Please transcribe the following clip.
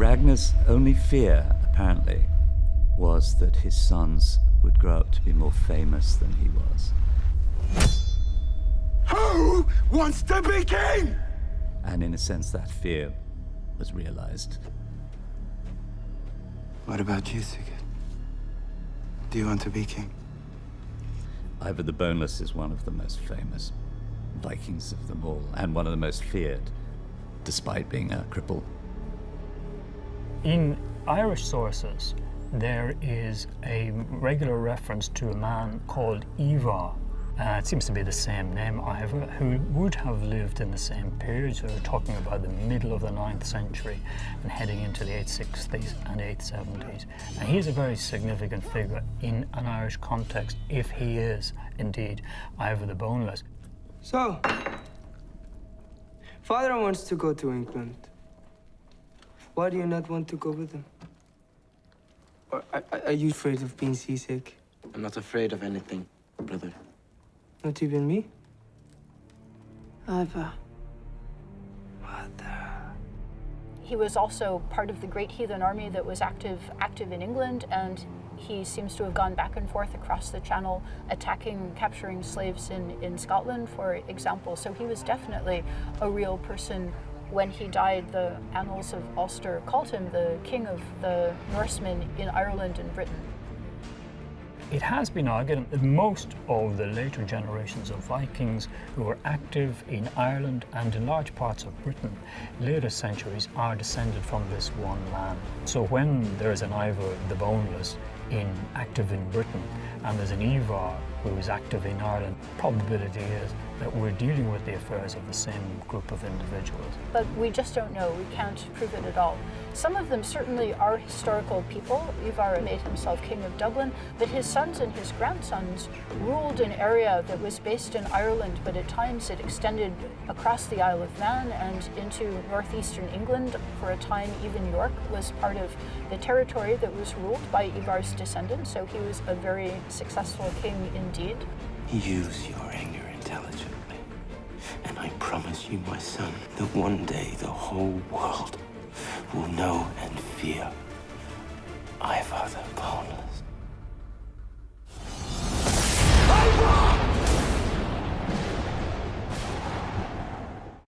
Ragnar's only fear, apparently, was that his sons would grow up to be more famous than he was. Who wants to be king? And in a sense, that fear was realized. What about you, Sigurd? Do you want to be king? Ivar the Boneless is one of the most famous Vikings of them all, and one of the most feared, despite being a cripple. In Irish sources, there is a regular reference to a man called Ivar. It seems to be the same name, Ivar, who would have lived in the same period. So we're talking about the middle of the 9th century and heading into the 860s and 870s. And he is a very significant figure in an Irish context, if he is indeed Ivar the Boneless. So, father wants to go to England. Why do you not want to go with him? Or are you afraid of being seasick? I'm not afraid of anything, brother. Not even me? Ivar. Mother. He was also part of the great heathen army that was active in England, and he seems to have gone back and forth across the Channel, attacking, capturing slaves in Scotland, for example. So he was definitely a real person. When he died, the Annals of Ulster called him the king of the Norsemen in Ireland and Britain. It has been argued that most of the later generations of Vikings who were active in Ireland and in large parts of Britain, later centuries, are descended from this one land. So when there is an Ivar the Boneless active in Britain, and there's an Ivar who is active in Ireland, probability is that we're dealing with the affairs of the same group of individuals. But we just don't know. We can't prove it at all. Some of them certainly are historical people. Ivar made himself king of Dublin, but his sons and his grandsons ruled an area that was based in Ireland, but at times it extended across the Isle of Man and into northeastern England. For a time, even York was part of the territory that was ruled by Ivar's descendants, so he was a very successful king indeed. Use your anger intelligently, and I promise you, my son, that one day the whole world will know and fear Ivar the Boneless.